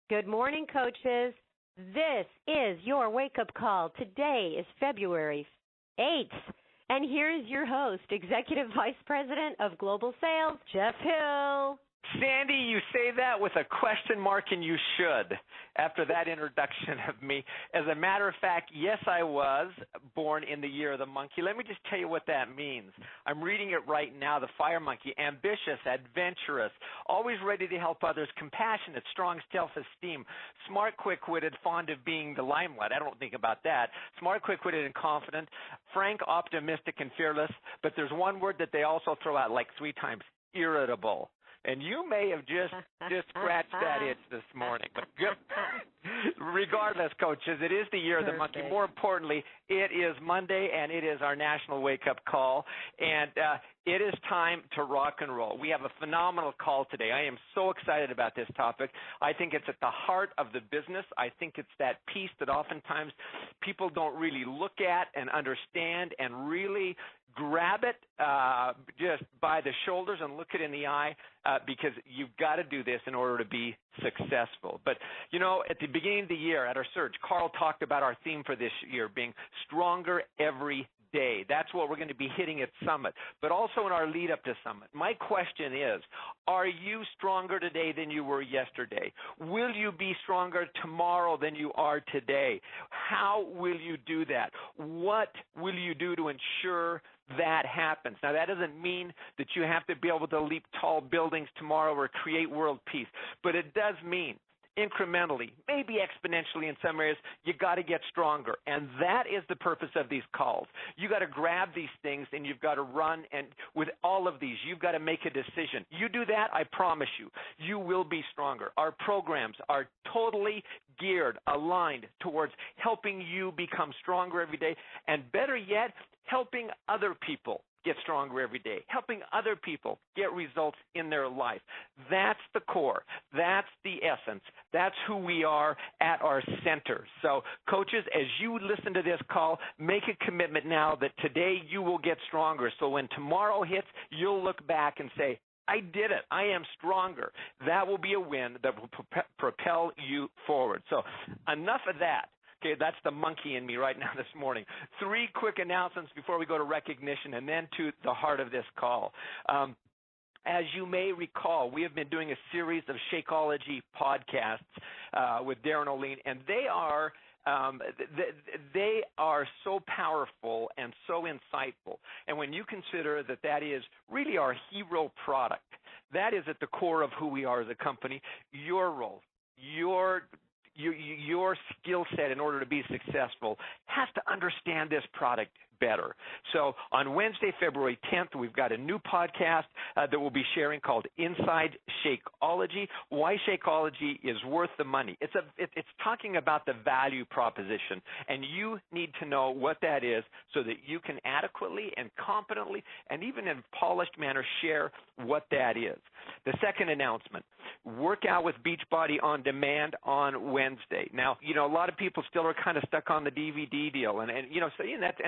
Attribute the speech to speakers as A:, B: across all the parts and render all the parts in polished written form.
A: Good morning, coaches. This is your wake-up call. Today is February 8th, and here is your host, Executive Vice President of Global Sales, Jeff Hill.
B: Sandy, you say that with a question mark, and you should, after that introduction of me. As a matter of fact, yes, I was born in the year of the monkey. Let me just tell you what that means. I'm reading it right now, the fire monkey, ambitious, adventurous, always ready to help others, compassionate, strong self-esteem, smart, quick-witted, fond of being the limelight. I don't think about that. Smart, quick-witted, and confident, frank, optimistic, and fearless. But there's one word that they also throw out like 3 times, irritable. And you may have just scratched that itch this morning. But regardless, coaches, it is the year of the monkey. More importantly, it is Monday, and it is our national wake-up call. And it is time to rock and roll. We have a phenomenal call today. I am so excited about this topic. I think it's at the heart of the business. I think it's that piece that oftentimes people don't really look at and understand and really grab it just by the shoulders and look it in the eye because you've got to do this in order to be successful. But, you know, at the beginning of the year at our search, Carl talked about our theme for this year being stronger every day. That's what we're going to be hitting at Summit, but also in our lead up to Summit. My question is, are you stronger today than you were yesterday? Will you be stronger tomorrow than you are today? How will you do that? What will you do to ensure that happens? Now, that doesn't mean that you have to be able to leap tall buildings tomorrow or create world peace, but it does mean incrementally, maybe exponentially in some areas, you got to get stronger. And that is the purpose of these calls. You got to grab these things and you've got to run. And with all of these, you've got to make a decision. You do that, I promise you, you will be stronger. Our programs are totally geared, aligned towards helping you become stronger every day. And better yet, helping other people get stronger every day, helping other people get results in their life. That's the core. That's the essence. That's who we are at our center. So, coaches, as you listen to this call, make a commitment now that today you will get stronger. So when tomorrow hits, you'll look back and say, I did it. I am stronger. That will be a win that will propel you forward. So enough of that. Okay, that's the monkey in me right now this morning. 3 quick announcements before we go to recognition and then to the heart of this call. As you may recall, we have been doing a series of Shakeology Podcasts with Darren Ashby, and they are so powerful and so insightful. And when you consider that that is really our hero product, that is at the core of who we are as a company, your role, your skill set in order to be successful has to understand this product better. So on Wednesday, February 10th, we've got a new podcast that we'll be sharing called Inside Shakeology, Why Shakeology is Worth the Money. It's talking about the value proposition, and you need to know what that is so that you can adequately and competently and even in a polished manner share what that is. The second announcement, workout with Beachbody on demand on Wednesday. Now, you know, a lot of people still are kind of stuck on the DVD deal, and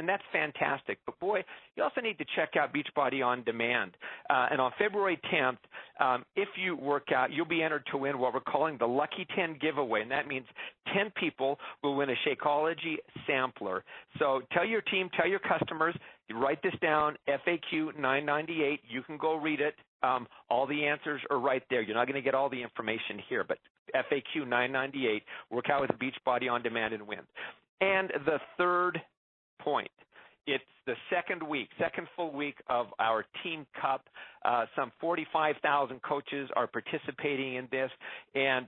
B: that's fantastic. But, boy, you also need to check out Beachbody on demand. And on February 10th, if you work out, you'll be entered to win what we're calling the Lucky 10 giveaway, and that means 10 people will win a Shakeology sampler. So tell your team, tell your customers, write this down, FAQ 998. You can go read it. All the answers are right there. You're not going to get all the information here, but FAQ 998, work out with Beachbody on demand and win. And the third point, it's the second full week of our Team Cup. Some 45,000 coaches are participating in this. And,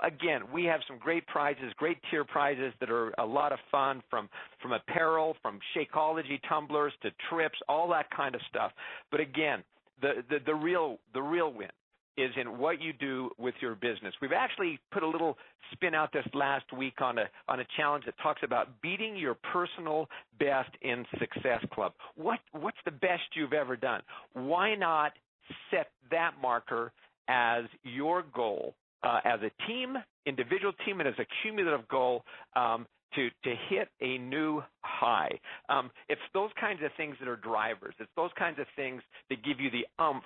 B: again, we have some great prizes, great tier prizes that are a lot of fun from apparel, from Shakeology tumblers to trips, all that kind of stuff. But, again, the real win is in what you do with your business. We've actually put a little spin out this last week on a challenge that talks about beating your personal best in Success Club. What's the best you've ever done? Why not set that marker as your goal as a team, individual team, and as a cumulative goal to hit a new high? It's those kinds of things that are drivers. It's those kinds of things that give you the oomph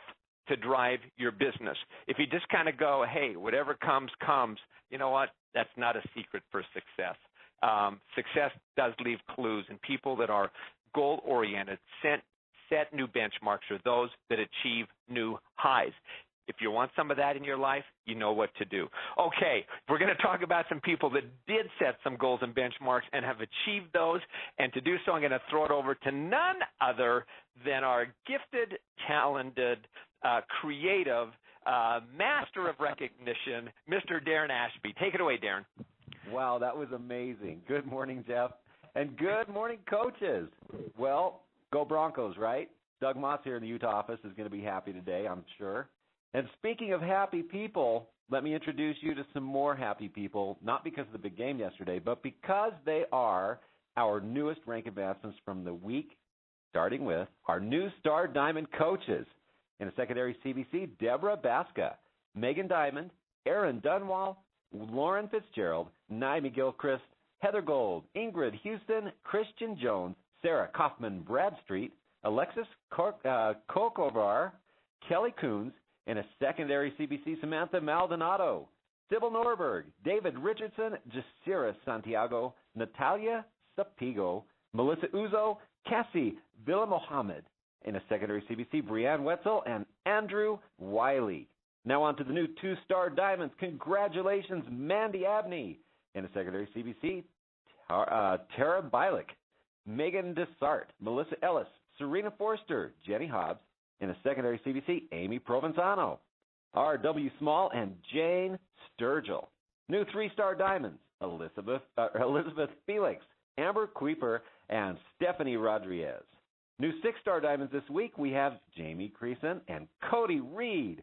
B: to drive your business. If you just kind of go, hey, whatever comes, comes, you know what? That's not a secret for success. Success does leave clues, and people that are goal-oriented set new benchmarks are those that achieve new highs. If you want some of that in your life, you know what to do. Okay, we're going to talk about some people that did set some goals and benchmarks and have achieved those. And to do so, I'm going to throw it over to none other than our gifted, talented, creative, master of recognition, Mr. Darren Ashby. Take it away, Darren.
C: Wow, that was amazing. Good morning, Jeff. And good morning, coaches. Well, go Broncos, right? Doug Moss here in the Utah office is going to be happy today, I'm sure. And speaking of happy people, let me introduce you to some more happy people, not because of the big game yesterday, but because they are our newest rank advancements from the week, starting with our new Star Diamond coaches. In a secondary CBC, Deborah Baska, Megan Diamond, Aaron Dunwall, Lauren Fitzgerald, Naomi Gilchrist, Heather Gold, Ingrid Houston, Christian Jones, Sarah Kaufman Bradstreet, Alexis Kokovar, Kelly Coons. In a secondary CBC, Samantha Maldonado, Sybil Norberg, David Richardson, Jasira Santiago, Natalia Sapigo, Melissa Uzo, Cassie Villa Mohammed. In a secondary CBC, Brianne Wetzel and Andrew Wiley. Now on to the new two-star diamonds. Congratulations, Mandy Abney. In a secondary CBC, Tara Bialik, Megan Desart, Melissa Ellis, Serena Forster, Jenny Hobbs. In a secondary CBC, Amy Provenzano, R.W. Small, and Jane Sturgill. New three-star diamonds, Elizabeth Felix, Amber Kuiper, and Stephanie Rodriguez. New six-star diamonds this week, we have Jamie Creason and Cody Reed.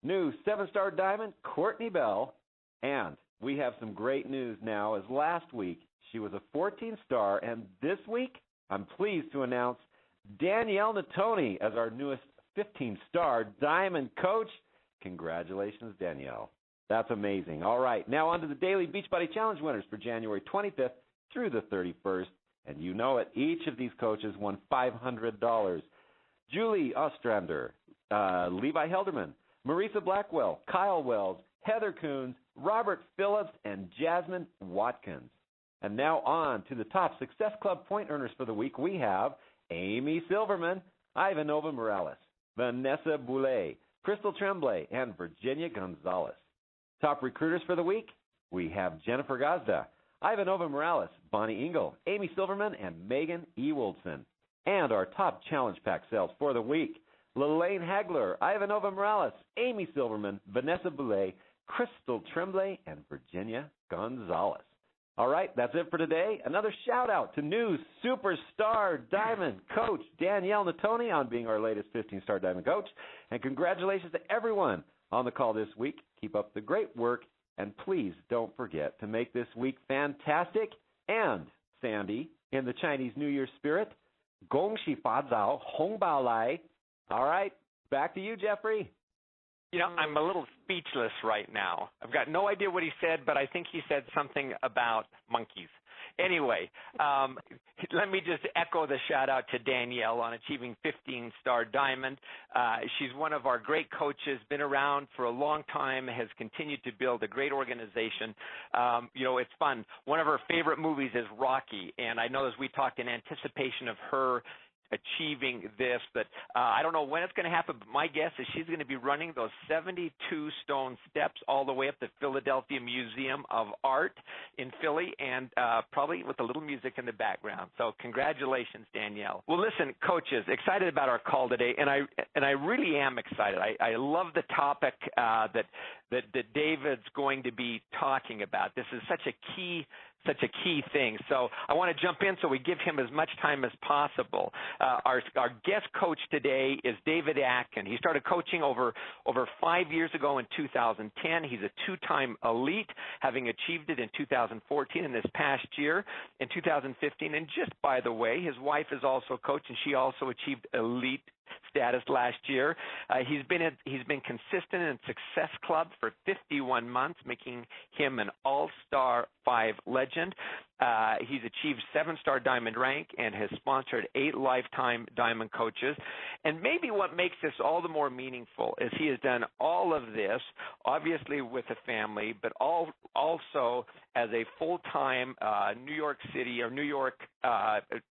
C: New seven-star diamond, Courtney Bell. And we have some great news now, as last week she was a 14-star, and this week I'm pleased to announce Danielle Natoni as our newest 15-star diamond coach. Congratulations, Danielle. That's amazing. All right, now on to the daily Beachbody Challenge winners for January 25th through the 31st. And you know it, each of these coaches won $500. Julie Ostrander, Levi Helderman, Marisa Blackwell, Kyle Wells, Heather Coons, Robert Phillips, and Jasmine Watkins. And now on to the top Success Club point earners for the week. We have Amy Silverman, Ivanova Morales, Vanessa Boulay, Crystal Tremblay, and Virginia Gonzalez. Top recruiters for the week, we have Jennifer Gazda, Ivanova Morales, Bonnie Engel, Amy Silverman, and Megan Ewaldson. And our top challenge pack sales for the week, Lelaine Hagler, Ivanova Morales, Amy Silverman, Vanessa Boulay, Crystal Tremblay, and Virginia Gonzalez. All right, that's it for today. Another shout-out to new superstar diamond coach Danielle Natoni on being our latest 15-star diamond coach. And congratulations to everyone on the call this week. Keep up the great work, and please don't forget to make this week fantastic. And, Sandy, in the Chinese New Year spirit, Gong Xi Fa Zao, Hong Bao Lai. All right, back to you, Jeffrey.
B: You know, I'm a little speechless right now. I've got no idea what he said, but I think he said something about monkeys. Anyway, let me just echo the shout-out to Danielle on achieving 15-star diamond. She's one of our great coaches, been around for a long time, has continued to build a great organization. You know, it's fun. One of her favorite movies is Rocky, and I know as we talked in anticipation of her achieving this, but I don't know when it's going to happen, but my guess is she's going to be running those 72 stone steps all the way up to Philadelphia Museum of Art in Philly, and probably with a little music in the background. So congratulations, Danielle. Well, listen, coaches, excited about our call today, and I really am excited. I love the topic that David's going to be talking about. This is such a key thing. So I want to jump in so we give him as much time as possible. Our guest coach today is David Atkins. He started coaching over 5 years ago in 2010. He's a two-time elite, having achieved it in 2014 and this past year in 2015. And just by the way, his wife is also a coach, and she also achieved elite status last year. He's been consistent in Success Club for 51 months, making him an All-Star 5 legend. He's achieved 7-star diamond rank and has sponsored 8 lifetime diamond coaches. And maybe what makes this all the more meaningful is he has done all of this, obviously with a family, but also as a full-time New York City or New York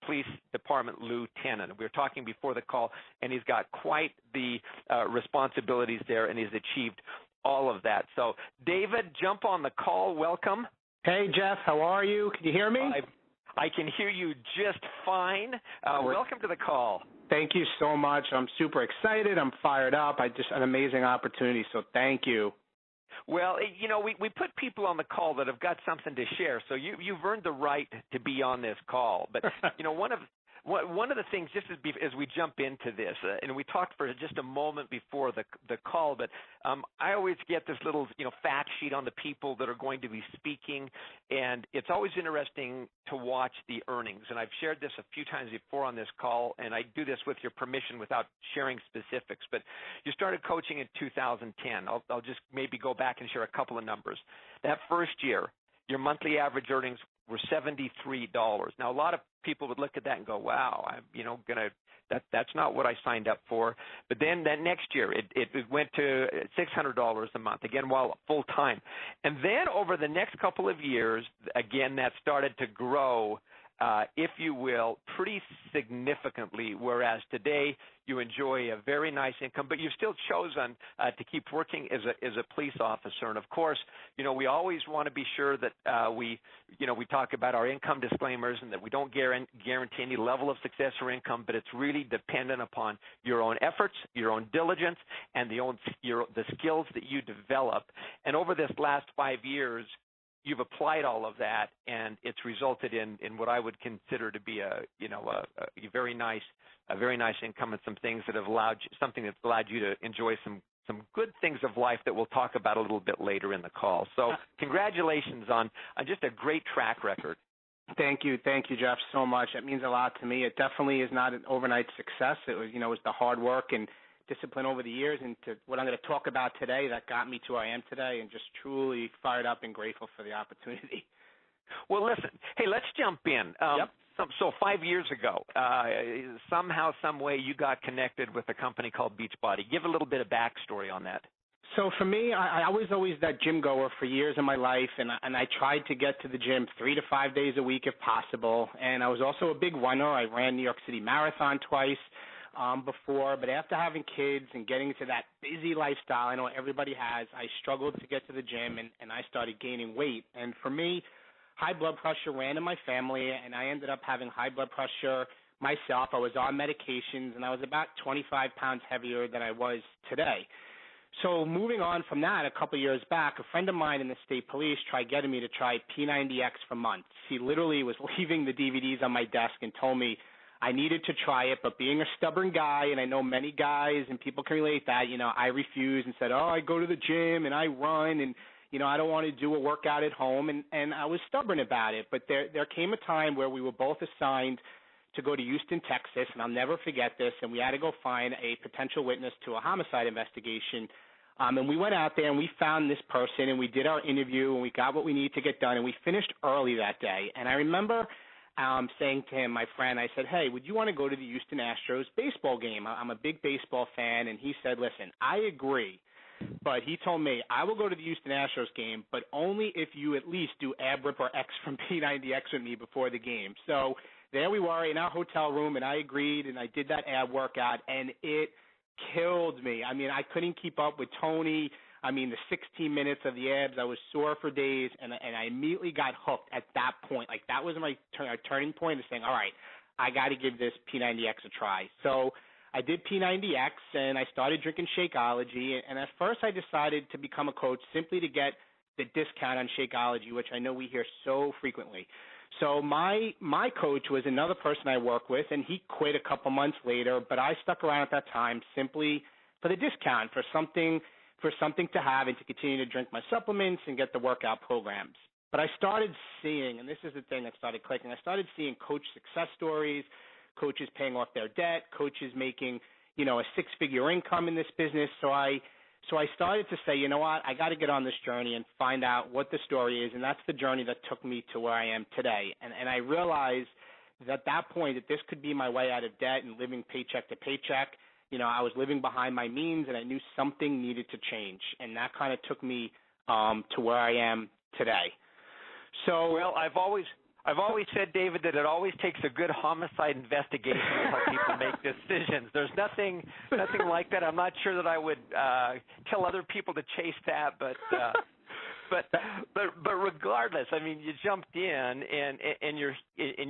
B: Police Department lieutenant. We were talking before the call, and he's got quite the responsibilities there, and he's achieved all of that. So, David, jump on the call. Welcome.
D: Hey, Jeff, how are you? Can you hear me?
B: I can hear you just fine. Welcome to the call.
D: Thank you so much. I'm super excited. I'm fired up. An amazing opportunity, so thank you.
B: Well, you know, we put people on the call that have got something to share, so you've earned the right to be on this call. But, you know, one of the things, just as we jump into this, and we talked for just a moment before the call, but I always get this little, you know, fact sheet on the people that are going to be speaking, and it's always interesting to watch the earnings. And I've shared this a few times before on this call, and I do this with your permission without sharing specifics. But you started coaching in 2010. I'll just maybe go back and share a couple of numbers. That first year, your monthly average earnings were $73. Now, a lot of people would look at that and go, wow, that's not what I signed up for. But then that next year, it went to $600 a month, again, while full-time. And then over the next couple of years, again, that started to grow, if you will, pretty significantly, whereas today you enjoy a very nice income, but you've still chosen to keep working as a police officer. And, of course, you know, we always want to be sure that we talk about our income disclaimers and that we don't guarantee any level of success or income, but it's really dependent upon your own efforts, your own diligence, and the skills that you develop. And over this last 5 years, you've applied all of that, and it's resulted in what I would consider to be a very nice income and some things that have allowed you to enjoy some good things of life that we'll talk about a little bit later in the call. So congratulations on just a great track record.
D: Thank you, Jeff, so much. It means a lot to me. It definitely is not an overnight success. It was, it was the hard work and discipline over the years, and to what I'm going to talk about today that got me to where I am today, and just truly fired up and grateful for the opportunity.
B: Well, listen, hey, let's jump in.
D: Yep.
B: So 5 years ago, somehow, some way, you got connected with a company called Beachbody. Give a little bit of backstory on that.
D: So for me, I was always that gym goer for years in my life, and I tried to get to the gym 3 to 5 days a week if possible. And I was also a big runner. I ran New York City Marathon twice before, but after having kids and getting into that busy lifestyle I know everybody has, I struggled to get to the gym, and I started gaining weight. And for me, high blood pressure ran in my family, and I ended up having high blood pressure myself. I was on medications, and I was about 25 pounds heavier than I was today. So moving on from that, a couple of years back, a friend of mine in the state police tried getting me to try P90X for months. He literally was leaving the DVDs on my desk and told me I needed to try it, but being a stubborn guy, and I know many guys and people can relate that, I refused and said, I go to the gym and I run and, I don't want to do a workout at home, and I was stubborn about it. But there came a time where we were both assigned to go to Houston, Texas, and I'll never forget this, and we had to go find a potential witness to a homicide investigation. And we went out there and we found this person and we did our interview and we got what we needed to get done, and we finished early that day. And I remember saying to him, my friend, I said, hey, would you want to go to the Houston Astros baseball game? I'm a big baseball fan. And he said, listen, I agree. But he told me, I will go to the Houston Astros game, but only if you at least do ABRIP or X from P90X with me before the game. So there we were in our hotel room, and I agreed, and I did that ab workout, and it killed me. I mean, I couldn't keep up with Tony. I mean, the 16 minutes of the abs, I was sore for days, and I immediately got hooked at that point. Like, that was my turning point of saying, all right, I got to give this P90X a try. So I did P90X, and I started drinking Shakeology, and at first I decided to become a coach simply to get the discount on Shakeology, which I know we hear so frequently. So my coach was another person I work with, and he quit a couple months later, but I stuck around at that time simply for the discount, for something to have and to continue to drink my supplements and get the workout programs. But I started seeing, and this is the thing that started clicking, I started seeing coach success stories, coaches paying off their debt, coaches making, a 6-figure income in this business. So I So I started to say, you know what, I got to get on this journey and find out what the story is, and that's the journey that took me to where I am today. And I realized that at that point that this could be my way out of debt and living paycheck to paycheck. You know, I was living behind my means, and I knew something needed to change, and that kind of took me to where I am today. So,
B: well, I've always said, David, that it always takes a good homicide investigation to help people make decisions. There's nothing like that. I'm not sure that I would tell other people to chase that, but regardless, I mean, you jumped in and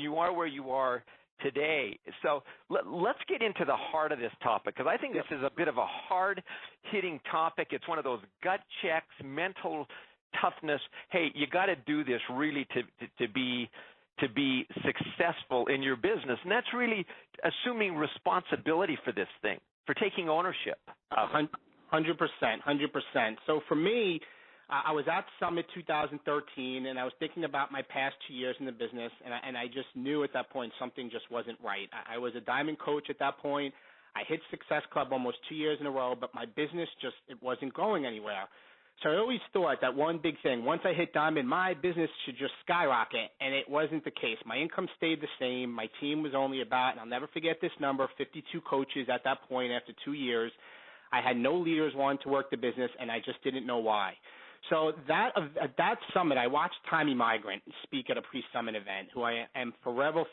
B: you are where you are today. So let's get into the heart of this topic, because I think this is a bit of a hard-hitting topic. It's one of those gut checks, mental toughness. Hey, you got to do this really to be successful in your business, and that's really assuming responsibility for this thing, for taking ownership.
D: 100%. So for me, I was at Summit 2013, and I was thinking about my past 2 years in the business, and I just knew at that point something just wasn't right. I was a diamond coach at that point. I hit Success Club almost 2 years in a row, but my business it wasn't going anywhere. So I always thought that one big thing, once I hit diamond, my business should just skyrocket, and it wasn't the case. My income stayed the same. My team was only about, and I'll never forget this number, 52 coaches at that point after 2 years. I had no leaders wanting to work the business, and I just didn't know why. So at that summit, I watched Tommy Migrant speak at a pre-summit event, who I am forever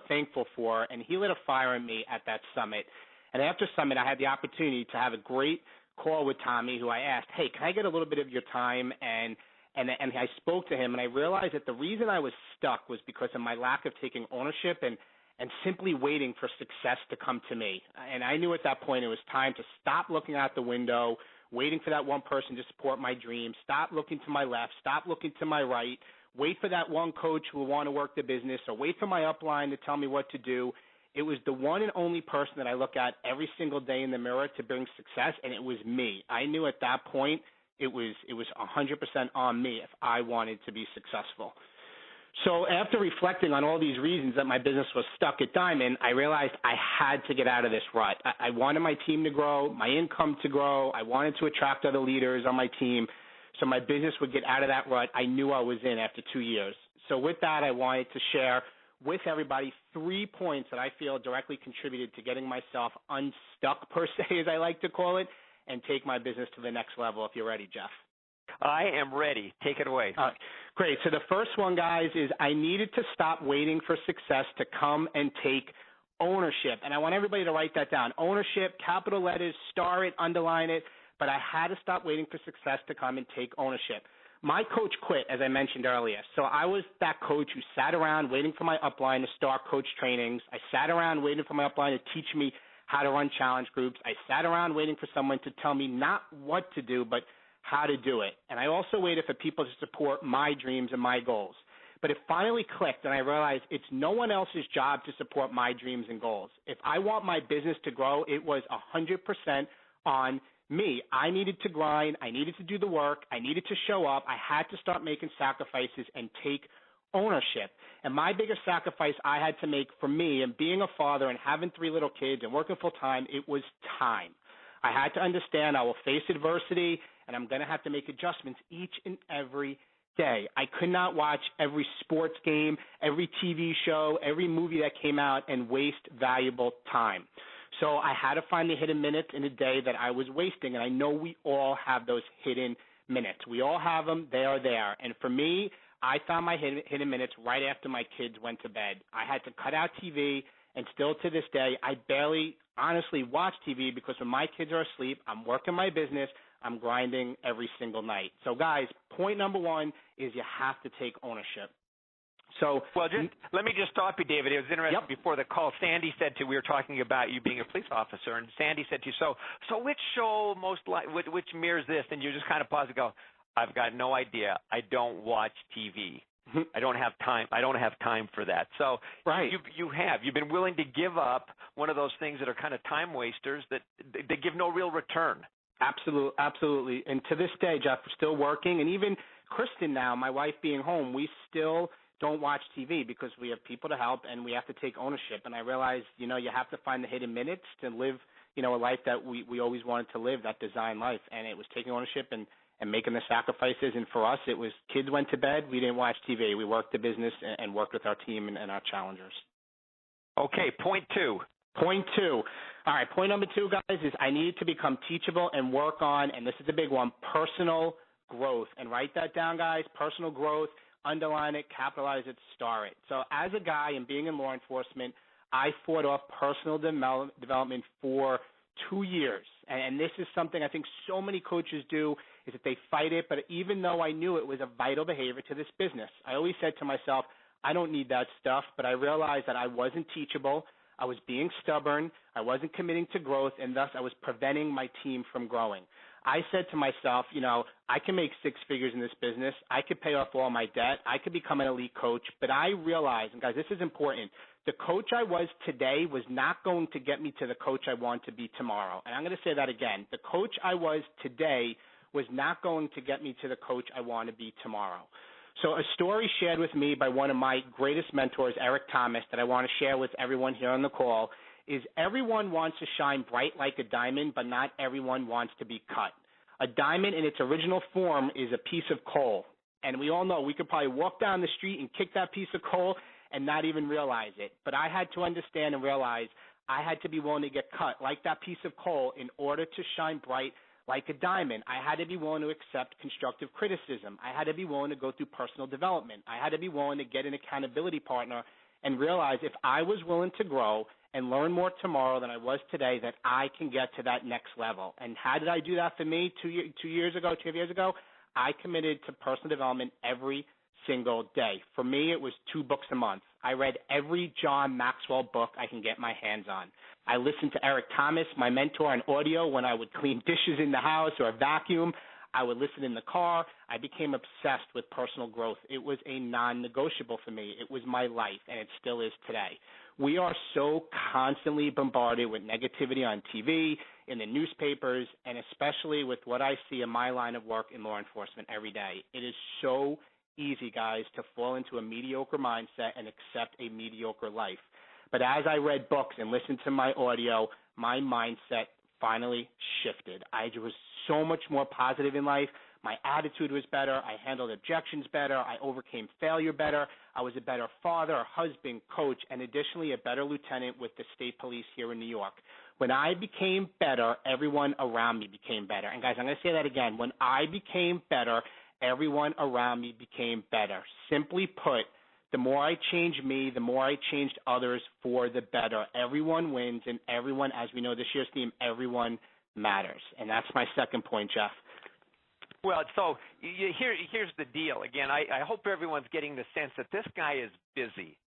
D: thankful for, and he lit a fire in me at that summit. And after summit, I had the opportunity to have a great call with Tommy, who I asked, hey, can I get a little bit of your time? And I spoke to him, and I realized that the reason I was stuck was because of my lack of taking ownership and simply waiting for success to come to me. And I knew at that point it was time to stop looking out the window, waiting for that one person to support my dream, stop looking to my left, stop looking to my right, wait for that one coach who will want to work the business, or wait for my upline to tell me what to do. It was the one and only person that I look at every single day in the mirror to bring success, and it was me. I knew at that point it was 100% on me if I wanted to be successful. So after reflecting on all these reasons that my business was stuck at Diamond, I realized I had to get out of this rut. I wanted my team to grow, my income to grow. I wanted to attract other leaders on my team so my business would get out of that rut I knew I was in after 2 years. So with that, I wanted to share with everybody 3 points that I feel directly contributed to getting myself unstuck, per se, as I like to call it, and take my business to the next level. If you're ready, Jeff.
B: I am ready. Take it away.
D: All right. Great. So the first one, guys, is I needed to stop waiting for success to come and take ownership. And I want everybody to write that down. Ownership, capital letters, star it, underline it. But I had to stop waiting for success to come and take ownership. My coach quit, as I mentioned earlier. So I was that coach who sat around waiting for my upline to start coach trainings. I sat around waiting for my upline to teach me how to run challenge groups. I sat around waiting for someone to tell me not what to do, but how to do it. And I also waited for people to support my dreams and my goals. But it finally clicked, and I realized it's no one else's job to support my dreams and goals. If I want my business to grow, it was 100% on me. I needed to grind. I needed to do the work. I needed to show up. I had to start making sacrifices and take ownership. And my biggest sacrifice I had to make for me, and being a father and having 3 little kids and working full time, it was time. I had to understand I will face adversity, and I'm going to have to make adjustments each and every day. I could not watch every sports game, every TV show, every movie that came out and waste valuable time. So I had to find the hidden minutes in a day that I was wasting, and I know we all have those hidden minutes. We all have them. They are there. And for me, I found my hidden minutes right after my kids went to bed. I had to cut out TV, and still to this day, I barely honestly watch TV because when my kids are asleep, I'm working my business, I'm grinding every single night. So, guys, point number 1 is you have to take ownership. So,
B: well, let me just stop you, David. It was interesting. Yep. Before the call, Sandy said to, we were talking about you being a police officer, and Sandy said to you, so which show which mirrors this? And you just kind of pause and go, I've got no idea. I don't watch TV. I don't have time. I don't have time for that. So right. You've been willing to give up one of those things that are kind of time wasters that they give no real return.
D: Absolutely. And to this day, Jeff, we're still working. And even Kristen now, my wife being home, we still don't watch TV because we have people to help and we have to take ownership. And I realize, you have to find the hidden minutes to live a life that we always wanted to live, that design life. And it was taking ownership and making the sacrifices. And for us, it was kids went to bed, we didn't watch TV. We worked the business and worked with our team and our challengers.
B: Okay, point two.
D: Point two. All right, point number 2, guys, is I needed to become teachable and work on, and this is the big one, personal growth. And write that down, guys, personal growth, underline it, capitalize it, star it. So as a guy and being in law enforcement, I fought off personal development for 2 years. And this is something I think so many coaches do, is that they fight it. But even though I knew it was a vital behavior to this business, I always said to myself, I don't need that stuff. But I realized that I wasn't teachable. I was being stubborn, I wasn't committing to growth, and thus I was preventing my team from growing. I said to myself, I can make 6 figures in this business, I could pay off all my debt, I could become an elite coach, but I realized, and guys, this is important, the coach I was today was not going to get me to the coach I want to be tomorrow. And I'm going to say that again. The coach I was today was not going to get me to the coach I want to be tomorrow. So a story shared with me by one of my greatest mentors, Eric Thomas, that I want to share with everyone here on the call is everyone wants to shine bright like a diamond, but not everyone wants to be cut. A diamond in its original form is a piece of coal. And we all know we could probably walk down the street and kick that piece of coal and not even realize it. But I had to understand and realize I had to be willing to get cut like that piece of coal in order to shine bright like a diamond. I had to be willing to accept constructive criticism. I had to be willing to go through personal development. I had to be willing to get an accountability partner and realize if I was willing to grow and learn more tomorrow than I was today, that I can get to that next level. And how did I do that for me 2 years ago? I committed to personal development every single day. For me, it was 2 books a month. I read every John Maxwell book I can get my hands on. I listened to Eric Thomas, my mentor, on audio when I would clean dishes in the house or vacuum. I would listen in the car. I became obsessed with personal growth. It was a non-negotiable for me. It was my life, and it still is today. We are so constantly bombarded with negativity on TV, in the newspapers, and especially with what I see in my line of work in law enforcement every day. It is so easy, guys, to fall into a mediocre mindset and accept a mediocre life. But as I read books and listened to my audio, my mindset finally shifted. I was so much more positive in life. My attitude was better. I handled objections better. I overcame failure better. I was a better father, husband, coach, and additionally a better lieutenant with the state police here in New York. When I became better, everyone around me became better. And guys, I'm going to say that again. When I became better, everyone around me became better. Simply put, the more I changed me, the more I changed others for the better. Everyone wins, and everyone, as we know this year's theme, everyone matters. And that's my second point, Jeff.
B: Well, so here's the deal. Again, I hope everyone's getting the sense that this guy is busy.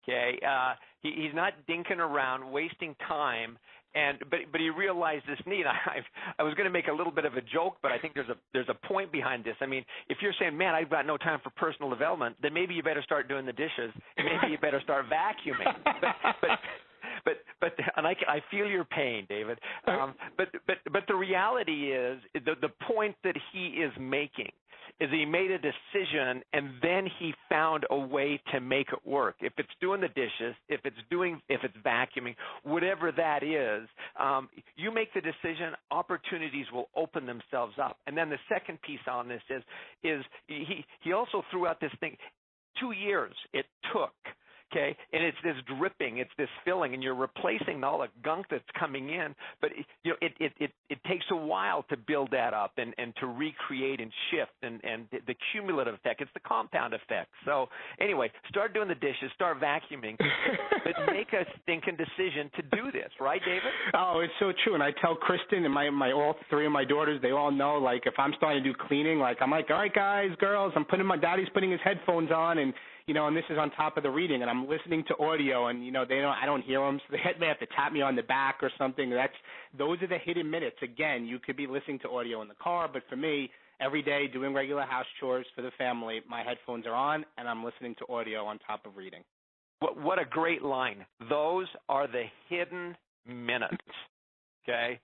B: Okay, he's not dinking around, wasting time, but he realized this need. I was going to make a little bit of a joke, but I think there's a point behind this. I mean, if you're saying, man, I've got no time for personal development, then maybe you better start doing the dishes, and maybe you better start vacuuming. But and I feel your pain, David. But the reality is the point that he is making is he made a decision and then he found a way to make it work. If it's doing the dishes, if it's vacuuming, whatever that is, you make the decision, opportunities will open themselves up. And then the second piece on this is he also threw out this thing. 2 years it took. Okay, and it's this dripping, it's this filling, and you're replacing all the gunk that's coming in. But it takes a while to build that up and to recreate and shift and the cumulative effect. It's the compound effect. So anyway, start doing the dishes, start vacuuming, but make a stinking decision to do this, right, David?
D: Oh, it's so true. And I tell Kristen and my all 3 of my daughters, they all know. Like if I'm starting to do cleaning, like I'm like, all right, guys, girls, Daddy's putting his headphones on and this is on top of the reading, and I'm listening to audio, and I don't hear them, so they have to tap me on the back or something. Those are the hidden minutes. Again, you could be listening to audio in the car, but for me, every day doing regular house chores for the family, my headphones are on, and I'm listening to audio on top of reading.
B: What a great line. Those are the hidden minutes. Okay.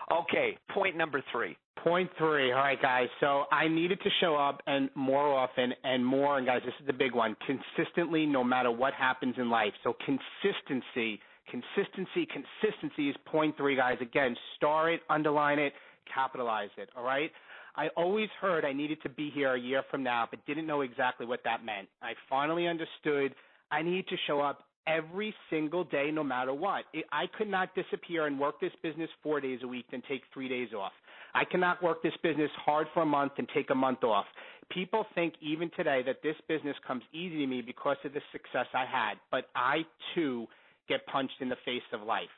B: Okay. Point number 3.
D: Point 3. All right, guys. So I needed to show up and more often and more. And guys, this is the big one. Consistently, no matter what happens in life. So consistency Consistency is point 3, guys. Again, star it, underline it, capitalize it, all right? I always heard I needed to be here a year from now, but didn't know exactly what that meant. I finally understood I need to show up every single day no matter what. I could not disappear and work this business 4 days a week, then take 3 days off. I cannot work this business hard for a month and take a month off. People think even today that this business comes easy to me because of the success I had, but I, too, get punched in the face of life.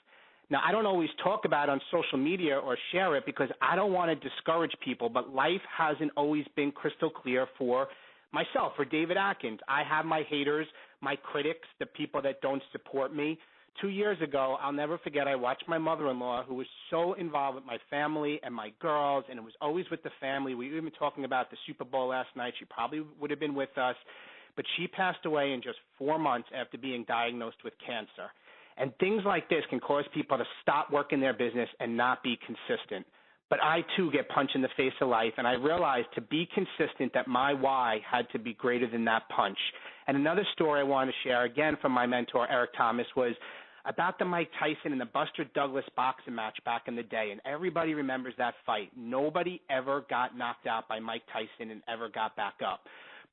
D: Now, I don't always talk about it on social media or share it because I don't want to discourage people, but life hasn't always been crystal clear for myself, for David Atkins. I have my haters, my critics, the people that don't support me. 2 years ago, I'll never forget, I watched my mother-in-law, who was so involved with my family and my girls, and it was always with the family. We were even talking about the Super Bowl last night. She probably would have been with us, but she passed away in just 4 months after being diagnosed with cancer. And things like this can cause people to stop working their business and not be consistent. But I, too, get punched in the face of life, and I realized to be consistent that my why had to be greater than that punch. And another story I wanted to share, again from my mentor, Eric Thomas, was about the Mike Tyson and the Buster Douglas boxing match back in the day, and everybody remembers that fight. Nobody ever got knocked out by Mike Tyson and ever got back up.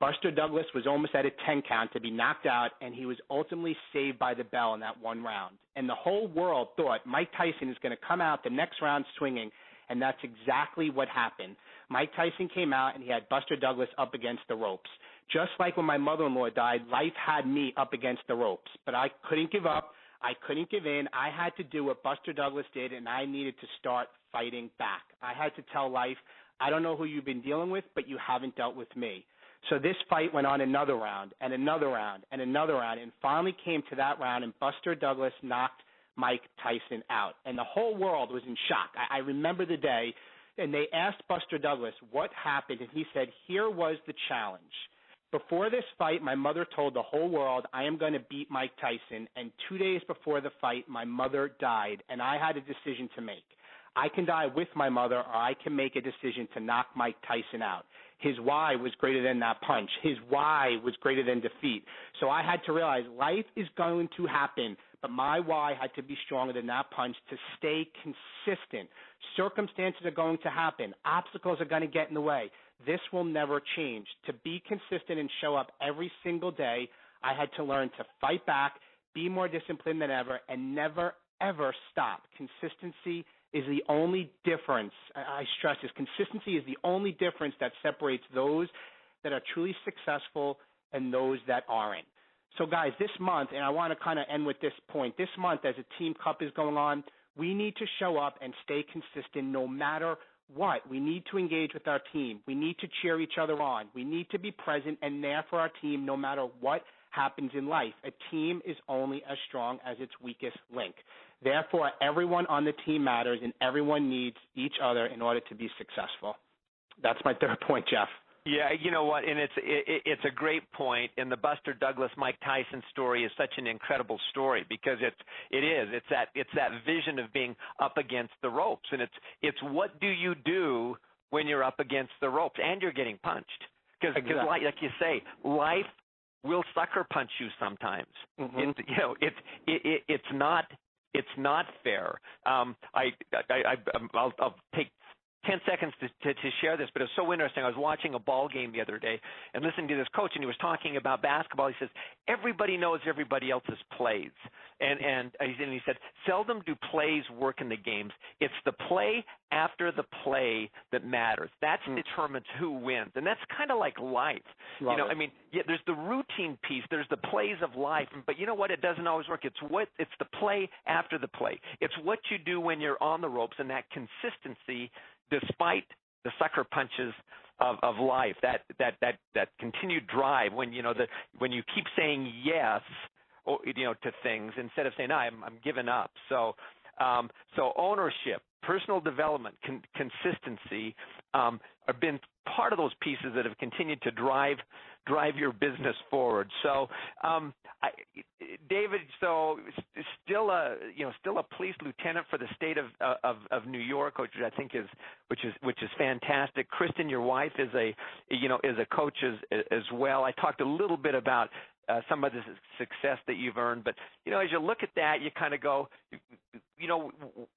D: Buster Douglas was almost at a 10 count to be knocked out, and he was ultimately saved by the bell in that one round. And the whole world thought Mike Tyson is going to come out the next round swinging, and that's exactly what happened. Mike Tyson came out, and he had Buster Douglas up against the ropes. Just like when my mother-in-law died, life had me up against the ropes. But I couldn't give up. I couldn't give in. I had to do what Buster Douglas did, and I needed to start fighting back. I had to tell life, I don't know who you've been dealing with, but you haven't dealt with me. So this fight went on another round and another round and another round, and finally came to that round, and Buster Douglas knocked Mike Tyson out. And the whole world was in shock. I remember the day, and they asked Buster Douglas what happened, and he said, here was the challenge. Before this fight, my mother told the whole world, I am going to beat Mike Tyson, and 2 days before the fight, my mother died, and I had a decision to make. I can die with my mother, or I can make a decision to knock Mike Tyson out. His why was greater than that punch. His why was greater than defeat. So I had to realize life is going to happen, but my why had to be stronger than that punch to stay consistent. Circumstances are going to happen. Obstacles are going to get in the way. This will never change. To be consistent and show up every single day, I had to learn to fight back, be more disciplined than ever, and never, ever stop. Consistency is the only difference. I stress this. Consistency is the only difference that separates those that are truly successful and those that aren't. So, guys, this month, and I want to kind of end with this point, this month as a Team Cup is going on, we need to show up and stay consistent no matter what. We need to engage with our team. We need to cheer each other on. We need to be present and there for our team no matter what happens in life. A team is only as strong as its weakest link. Therefore, everyone on the team matters, and everyone needs each other in order to be successful. That's my third point, Jeff.
B: Yeah, you know what, and it's a great point, and the Buster Douglas Mike Tyson story is such an incredible story because it's that vision of being up against the ropes, and it's what do you do when you're up against the ropes and you're getting punched? Because
D: exactly.
B: like you say, life will sucker punch you sometimes.
D: Mm-hmm.
B: It's not fair. I'll take 10 seconds to share this, but it was so interesting. I was watching a ball game the other day and listening to this coach, and he was talking about basketball. He says, everybody knows everybody else's plays. And he said, seldom do plays work in the games. It's the play after the play that matters. That determines who wins. And that's kind of like life.
D: Love it.
B: I mean, yeah, there's the routine piece. There's the plays of life. But you know what? It doesn't always work. It's the play after the play. It's what you do when you're on the ropes, and that consistency despite the sucker punches of life, that continued drive when you keep saying yes, to things instead of saying no, I'm giving up. So ownership, personal development, consistency have been part of those pieces that have continued to drive your business forward. So, David, so still a police lieutenant for the state of New York, which I think which is fantastic. Kristen, your wife, is a coach as well. I talked a little bit about some of the success that you've earned. But, as you look at that, you kind of go,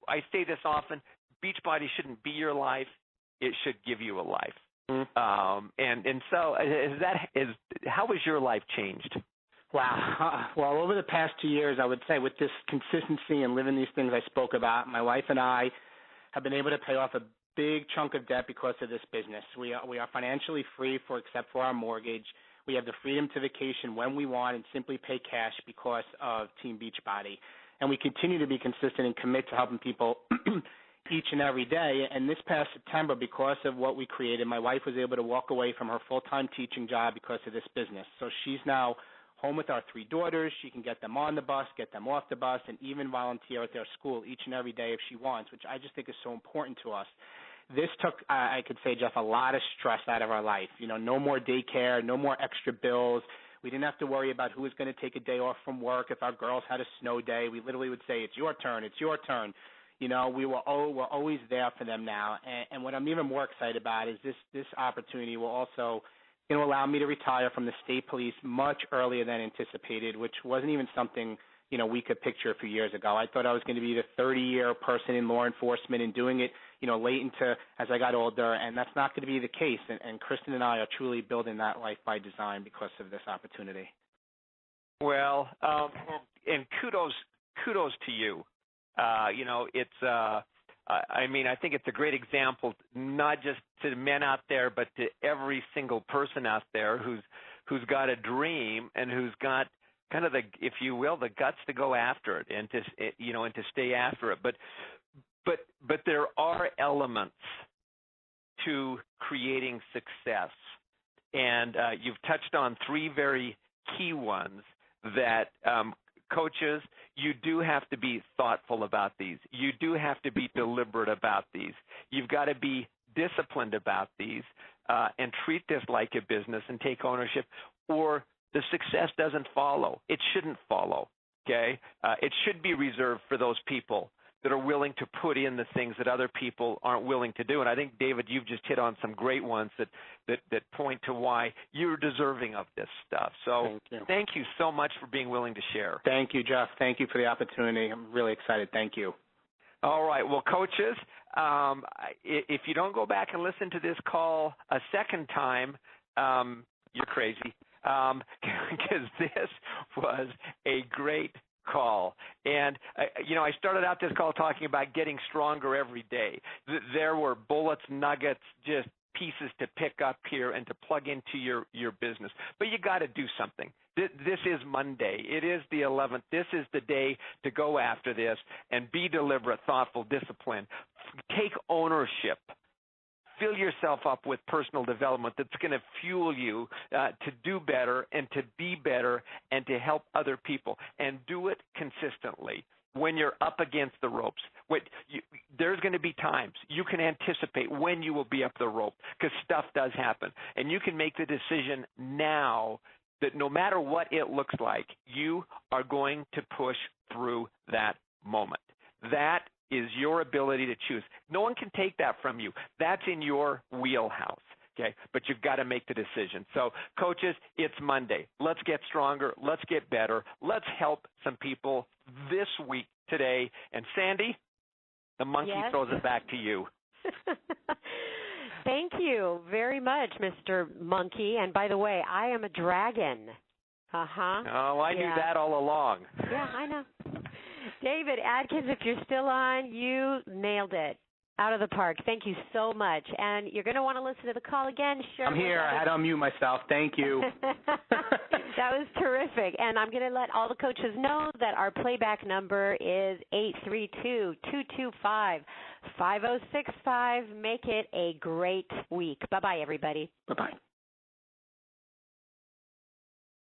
B: I say this often, Beachbody shouldn't be your life. It should give you a life. And so how has your life changed?
D: Wow. Well, over the past 2 years, I would say with this consistency and living these things I spoke about, my wife and I have been able to pay off a big chunk of debt because of this business. We are financially free except for our mortgage. We have the freedom to vacation when we want and simply pay cash because of Team Beachbody. And we continue to be consistent and commit to helping people each and every day. And this past September, because of what we created, my wife was able to walk away from her full-time teaching job because of this business. So she's now home with our 3 daughters. She can get them on the bus, get them off the bus, and even volunteer at their school each and every day if she wants, which I just think is so important to us. This took, I could say, Jeff, a lot of stress out of our life. No more daycare, no more extra bills. We didn't have to worry about who was going to take a day off from work. If our girls had a snow day, we literally would say, it's your turn, it's your turn. We're always there for them now. And what I'm even more excited about is this opportunity will also allow me to retire from the state police much earlier than anticipated, which wasn't even something, we could picture a few years ago. I thought I was going to be the 30-year person in law enforcement and doing it, late into as I got older, and that's not going to be the case. And Kristen and I are truly building that life by design because of this opportunity.
B: Well, and kudos to you. I think it's a great example, not just to the men out there, but to every single person out there who's got a dream and who's got kind of the, if you will, the guts to go after it and to stay after it. But there are elements to creating success, and you've touched on 3 very key ones that coaches, you do have to be thoughtful about these. You do have to be deliberate about these. You've got to be disciplined about these and treat this like a business and take ownership, or the success doesn't follow. It shouldn't follow, okay? It should be reserved for those people that are willing to put in the things that other people aren't willing to do. And I think, David, you've just hit on some great ones that point to why you're deserving of this stuff. So thank you so much for being willing to share.
D: Thank you, Jeff. Thank you for the opportunity. I'm really excited. Thank you.
B: All right. Well, coaches, if you don't go back and listen to this call a second time, you're crazy, because this was a great call. And, I started out this call talking about getting stronger every day. There were bullets, nuggets, just pieces to pick up here and to plug into your business. But you got to do something. This is Monday. It is the 11th. This is the day to go after this and be deliberate, thoughtful, disciplined. Take ownership. Fill yourself up with personal development that's going to fuel you to do better and to be better and to help other people. And do it consistently when you're up against the ropes. There's going to be times you can anticipate when you will be up the rope, because stuff does happen. And you can make the decision now that no matter what it looks like, you are going to push through that moment. That is your ability to choose. No one can take that from you. That's in your wheelhouse, okay? But you've got to make the decision. So, coaches, it's Monday. Let's get stronger. Let's get better. Let's help some people this week, today. And, Sandy, the monkey throws it back to you.
A: Thank you very much, Mr. Monkey. And, by the way, I am a dragon. Uh-huh.
B: Oh, I knew that all along.
A: Yeah, I know. David Atkins, if you're still on, you nailed it. Out of the park. Thank you so much. And you're going to want to listen to the call again.
D: I'm here. I had to unmute myself. Thank you.
A: That was terrific. And I'm going to let all the coaches know that our playback number is 832-225-5065. Make it a great week. Bye-bye, everybody.
D: Bye-bye.